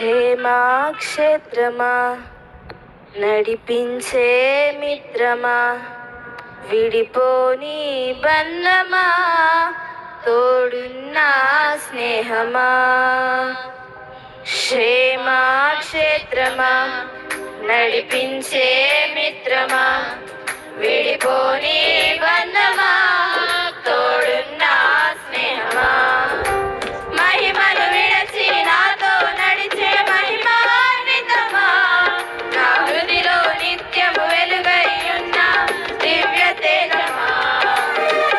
క్షేమాక్షేత్రమా నడిపించే మిత్రమా విడిపోని బంధమా తోడున్న స్నేహమా క్షేమాక్షేత్రమా నడిపించే మిత్రమా విడిపోని బంధమా తోడున్న స్నేహమా మహిమను విడచి నాతో నడిచే మహిమాన్వితమా నా హృదిలో నిత్యము వెలుగై ఉన్న దివ్య తేజమా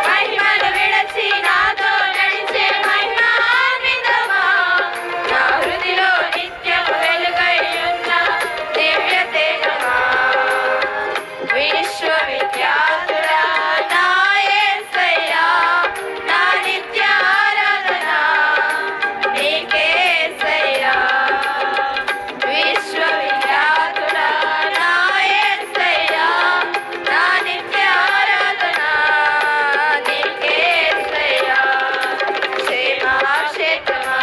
మహిమను విడచి నాతో నడిచే మహిమాన్వితమా నా హృదిలో నిత్యము వెలుగై ఉన్న దివ్య తేజమా విశ్వవిఖ్యాతుడా నా యేసయ్యా నా నిత్య ఆరాధన నీకే యేసయ్యా విశ్వవిఖ్యాతుడా నా యేసయ్యా నా నిత్య ఆరాధన నీకే యేసయ్యా క్షేమాక్షేత్రమా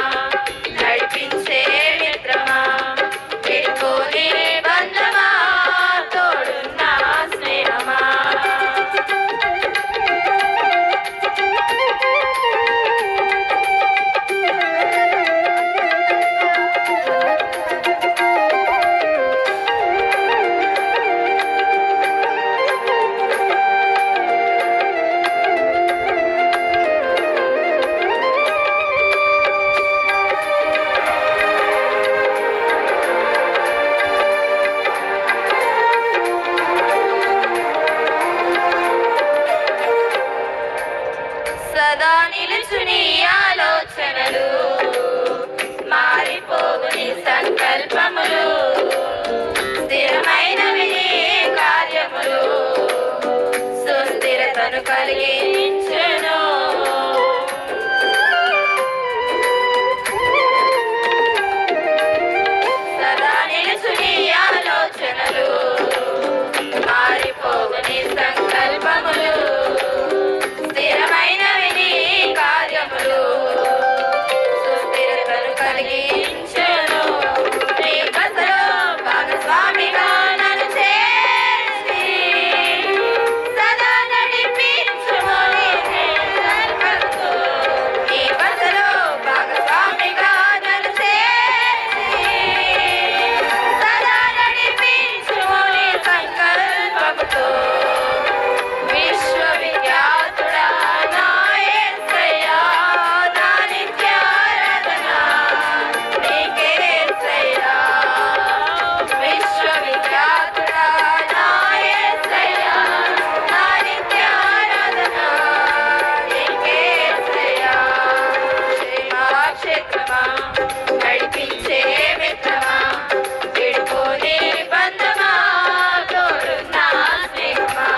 నడిపించే మిత్రమా విడిపోని బంధమా తోడున్న స్నేహమా సదా నిలుచుని ఆలోచనలు మారిపోగుని సంకల్పములు స్థిరమైనవి నీ కార్యములు సుస్థిరతను కలిగించును సదా నిలుచుని ఆలోచనలు మారిపోగుని సంకల్పములు స్థిరమైనవి నీ కార్యములు సుస్థిరతను కలిగించును నీ బసలో భాగస్వామిగా నన్ను చేసి సదా నడిపించుము నీ సంకల్పంతో నీ బసలో భాగస్వామిగా నన్ను చేసి సదా నడిపించుము నీ సంకల్పంతో విశ్వవిఖ్యాతుడా నా యేసయ్యా నా నిత్య ఆరాధన నీకే యేసయ్యా విశ్వవిఖ్యాతుడా నా యేసయ్యా నా నిత్య ఆరాధన నీకే యేసయ్యా క్షేమాక్షేత్రమా నడిపించే మిత్రమా విడిపోని బంధమా తోడున్న స్నేహమా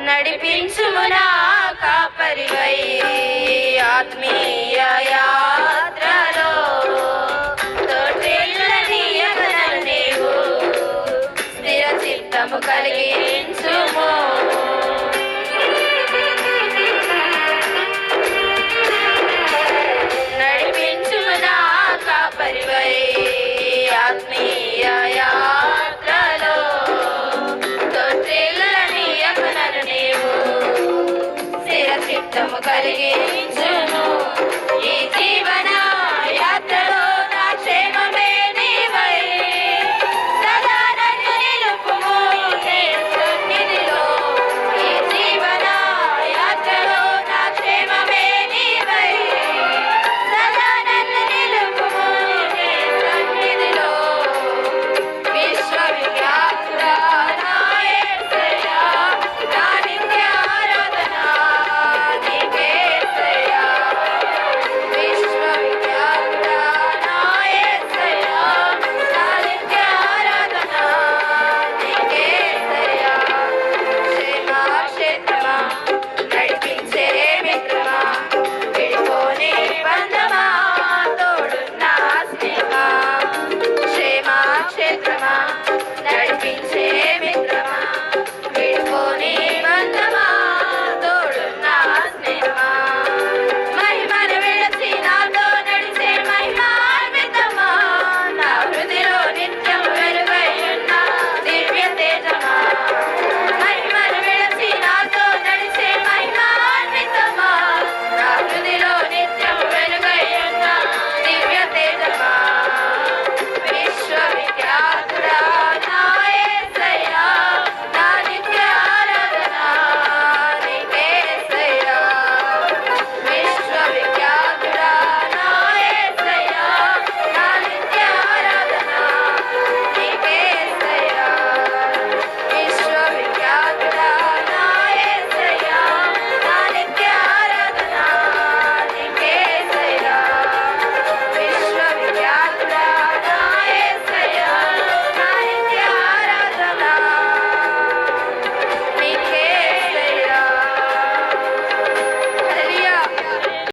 నడిపించుము నా కాపరివై ఆత్మీయ యాత్రలో తోటిల్లనీయగలను నీవు స్థిర చిత్తము కలిగించుము